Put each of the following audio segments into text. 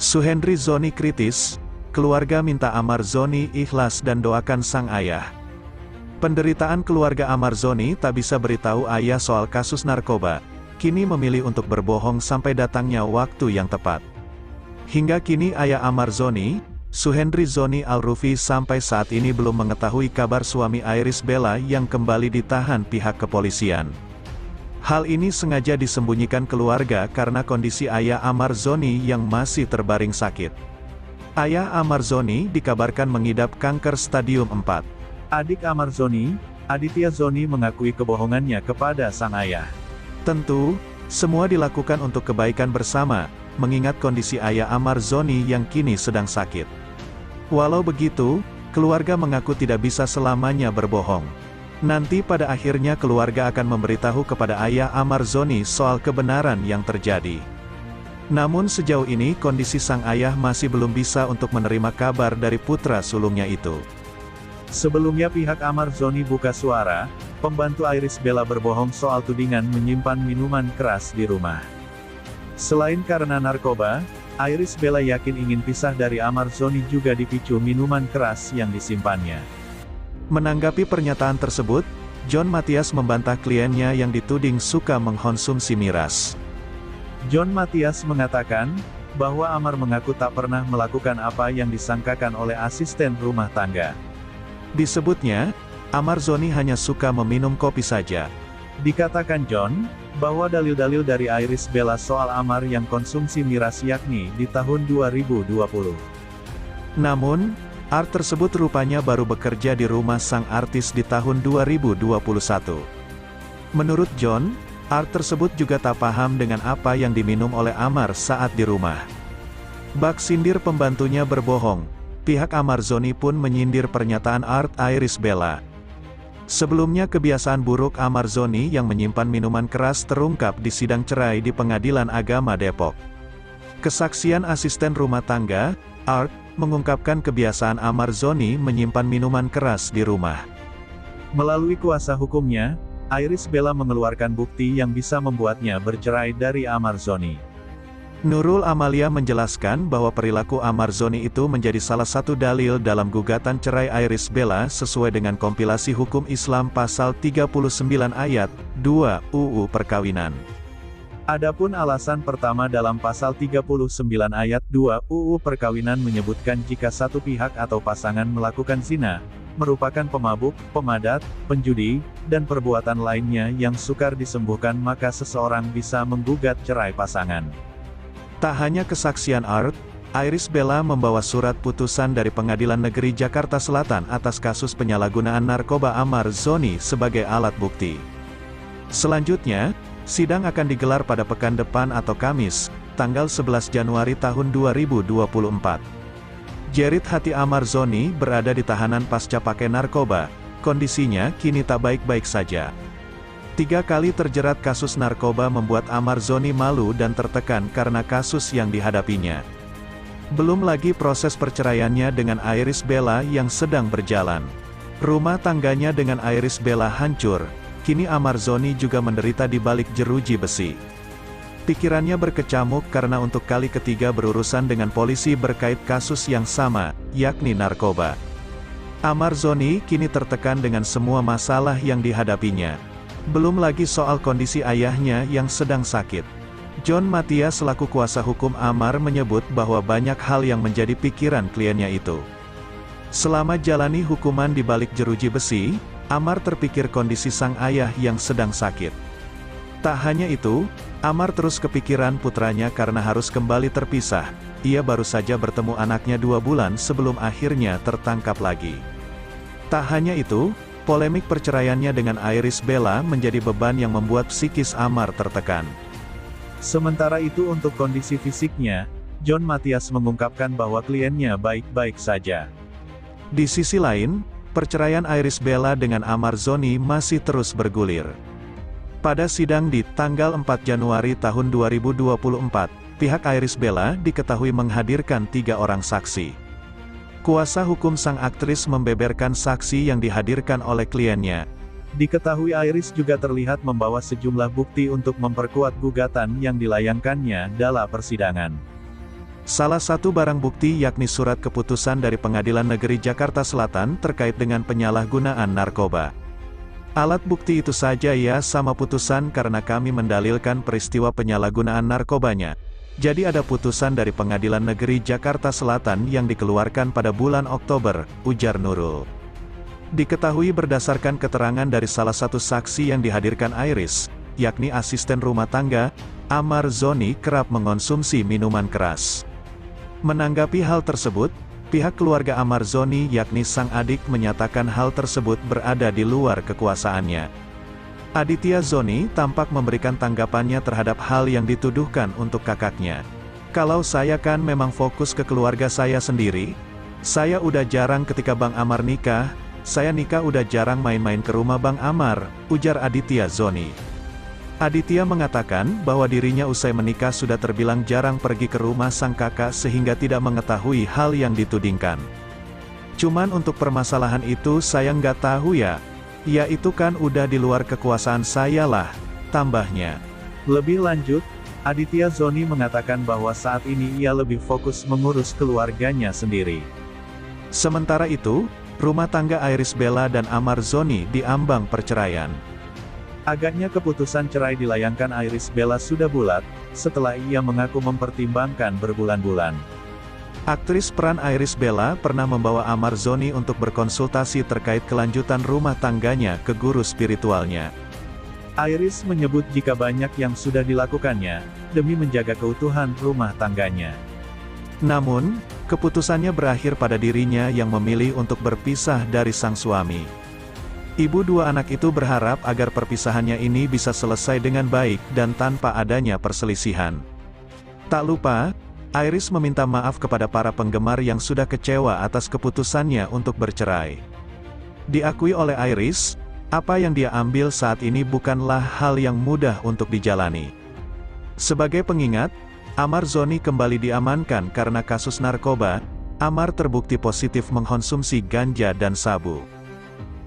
Suhendri Zoni kritis, keluarga minta Amar Zoni ikhlas dan doakan sang ayah. Penderitaan keluarga Amar Zoni tak bisa beritahu ayah soal kasus narkoba, kini memilih untuk berbohong sampai datangnya waktu yang tepat. Hingga kini ayah Amar Zoni, Suhendri Zoni Al-Rufi sampai saat ini belum mengetahui kabar suami Iris Bella yang kembali ditahan pihak kepolisian. Hal ini sengaja disembunyikan keluarga karena kondisi ayah Amar Zoni yang masih terbaring sakit. Ayah Amar Zoni dikabarkan mengidap kanker stadium 4. Adik Amar Zoni, Aditya Zoni mengakui kebohongannya kepada sang ayah. Tentu, semua dilakukan untuk kebaikan bersama, mengingat kondisi ayah Amar Zoni yang kini sedang sakit. Walau begitu, keluarga mengaku tidak bisa selamanya berbohong. Nanti pada akhirnya keluarga akan memberitahu kepada ayah Amar Zoni soal kebenaran yang terjadi. Namun sejauh ini kondisi sang ayah masih belum bisa untuk menerima kabar dari putra sulungnya itu. Sebelumnya pihak Amar Zoni buka suara, pembantu Iris Bella berbohong soal tudingan menyimpan minuman keras di rumah. Selain karena narkoba, Iris Bella yakin ingin pisah dari Amar Zoni juga dipicu minuman keras yang disimpannya. Menanggapi pernyataan tersebut, John Matias membantah kliennya yang dituding suka mengkonsumsi miras. John Matias mengatakan, bahwa Amar mengaku tak pernah melakukan apa yang disangkakan oleh asisten rumah tangga. Disebutnya, Amar Zoni hanya suka meminum kopi saja. Dikatakan John, bahwa dalil-dalil dari Iris Bella soal Amar yang konsumsi miras yakni di tahun 2020. Namun, Art tersebut rupanya baru bekerja di rumah sang artis di tahun 2021. Menurut John, Art tersebut juga tak paham dengan apa yang diminum oleh Amar saat di rumah. Bak sindir pembantunya berbohong, pihak Amar Zoni pun menyindir pernyataan Art Iris Bella. Sebelumnya kebiasaan buruk Amar Zoni yang menyimpan minuman keras terungkap di sidang cerai di Pengadilan Agama Depok. Kesaksian asisten rumah tangga, Art, mengungkapkan kebiasaan Amar Zoni menyimpan minuman keras di rumah. Melalui kuasa hukumnya, Iris Bella mengeluarkan bukti yang bisa membuatnya bercerai dari Amar Zoni. Nurul Amalia menjelaskan bahwa perilaku Amar Zoni itu menjadi salah satu dalil dalam gugatan cerai Iris Bella sesuai dengan kompilasi hukum Islam pasal 39 ayat 2 UU Perkawinan. Adapun alasan pertama dalam pasal 39 ayat 2 UU Perkawinan menyebutkan jika satu pihak atau pasangan melakukan zina, merupakan pemabuk, pemadat, penjudi, dan perbuatan lainnya yang sukar disembuhkan maka seseorang bisa menggugat cerai pasangan. Tak hanya kesaksian Art, Iris Bella membawa surat putusan dari Pengadilan Negeri Jakarta Selatan atas kasus penyalahgunaan narkoba Amar Zoni sebagai alat bukti. Selanjutnya, sidang akan digelar pada pekan depan atau Kamis, tanggal 11 Januari tahun 2024. Jerit hati Amar Zoni berada di tahanan pasca pakai narkoba, kondisinya kini tak baik-baik saja. 3 kali terjerat kasus narkoba membuat Amar Zoni malu dan tertekan karena kasus yang dihadapinya. Belum lagi proses perceraiannya dengan Iris Bella yang sedang berjalan. Rumah tangganya dengan Iris Bella hancur. Kini Amar Zoni juga menderita di balik jeruji besi. Pikirannya berkecamuk karena untuk kali ketiga berurusan dengan polisi berkait kasus yang sama, yakni narkoba. Amar Zoni kini tertekan dengan semua masalah yang dihadapinya. Belum lagi soal kondisi ayahnya yang sedang sakit. John Matias selaku kuasa hukum Amar menyebut bahwa banyak hal yang menjadi pikiran kliennya itu. Selama jalani hukuman di balik jeruji besi, Amar terpikir kondisi sang ayah yang sedang sakit. Tak hanya itu, Amar terus kepikiran putranya karena harus kembali terpisah. Ia baru saja bertemu anaknya 2 bulan sebelum akhirnya tertangkap lagi. Tak hanya itu, polemik perceraiannya dengan Iris Bella menjadi beban yang membuat psikis Amar tertekan. Sementara itu untuk kondisi fisiknya, John Matias mengungkapkan bahwa kliennya baik-baik saja. Di sisi lain, perceraian Iris Bella dengan Amar Zoni masih terus bergulir. Pada sidang di tanggal 4 Januari tahun 2024, pihak Iris Bella diketahui menghadirkan 3 orang saksi. Kuasa hukum sang aktris membeberkan saksi yang dihadirkan oleh kliennya. Diketahui Iris juga terlihat membawa sejumlah bukti untuk memperkuat gugatan yang dilayangkannya dalam persidangan. Salah satu barang bukti yakni surat keputusan dari Pengadilan Negeri Jakarta Selatan terkait dengan penyalahgunaan narkoba. Alat bukti itu saja ya sama putusan karena kami mendalilkan peristiwa penyalahgunaan narkobanya. Jadi ada putusan dari Pengadilan Negeri Jakarta Selatan yang dikeluarkan pada bulan Oktober, ujar Nurul. Diketahui berdasarkan keterangan dari salah satu saksi yang dihadirkan Iris, yakni asisten rumah tangga, Amar Zoni kerap mengonsumsi minuman keras. Menanggapi hal tersebut, pihak keluarga Amar Zoni yakni sang adik menyatakan hal tersebut berada di luar kekuasaannya. Aditya Zoni tampak memberikan tanggapannya terhadap hal yang dituduhkan untuk kakaknya. Kalau saya kan memang fokus ke keluarga saya sendiri. Saya udah jarang ketika Bang Amar nikah, saya nikah udah jarang main-main ke rumah Bang Amar, ujar Aditya Zoni. Aditya mengatakan bahwa dirinya usai menikah sudah terbilang jarang pergi ke rumah sang kakak sehingga tidak mengetahui hal yang ditudingkan. Cuman untuk permasalahan itu saya nggak tahu ya. Ya itu kan udah di luar kekuasaan saya lah, tambahnya. Lebih lanjut, Aditya Zoni mengatakan bahwa saat ini ia lebih fokus mengurus keluarganya sendiri. Sementara itu, rumah tangga Iris Bella dan Amar Zoni diambang perceraian. Agaknya keputusan cerai dilayangkan Iris Bella sudah bulat, setelah ia mengaku mempertimbangkan berbulan-bulan. Aktris peran Iris Bella pernah membawa Amar Zoni untuk berkonsultasi terkait kelanjutan rumah tangganya ke guru spiritualnya. Iris menyebut jika banyak yang sudah dilakukannya, demi menjaga keutuhan rumah tangganya. Namun, keputusannya berakhir pada dirinya yang memilih untuk berpisah dari sang suami. Ibu dua anak itu berharap agar perpisahannya ini bisa selesai dengan baik dan tanpa adanya perselisihan. Tak lupa, Iris meminta maaf kepada para penggemar yang sudah kecewa atas keputusannya untuk bercerai. Diakui oleh Iris, apa yang dia ambil saat ini bukanlah hal yang mudah untuk dijalani. Sebagai pengingat, Amar Zoni kembali diamankan karena kasus narkoba. Amar terbukti positif mengkonsumsi ganja dan sabu.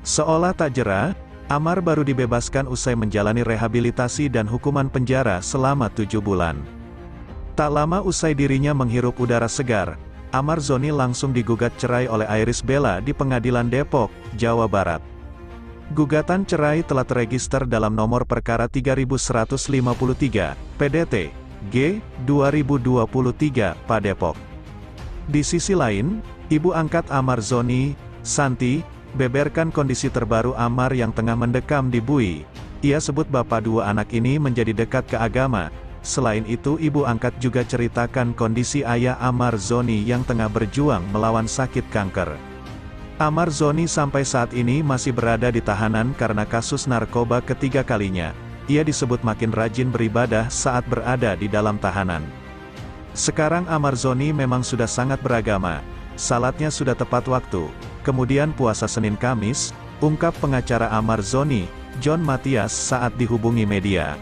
Seolah tak jera, Amar baru dibebaskan usai menjalani rehabilitasi dan hukuman penjara selama 7 bulan. Tak lama usai dirinya menghirup udara segar, Amar Zoni langsung digugat cerai oleh Iris Bella di Pengadilan Depok, Jawa Barat. Gugatan cerai telah terregister dalam nomor perkara 3153, PDT, G, 2023, Padepok. Di sisi lain, ibu angkat Amar Zoni, Santi, beberkan kondisi terbaru Amar yang tengah mendekam di bui. Ia sebut bapak dua anak ini menjadi dekat ke agama. Selain itu ibu angkat juga ceritakan kondisi ayah Amar Zoni yang tengah berjuang melawan sakit kanker. Amar Zoni sampai saat ini masih berada di tahanan karena kasus narkoba ketiga kalinya. Ia disebut makin rajin beribadah saat berada di dalam tahanan. Sekarang Amar Zoni memang sudah sangat beragama. Salatnya sudah tepat waktu. Kemudian puasa Senin Kamis, ungkap pengacara Amar Zoni, John Matias saat dihubungi media.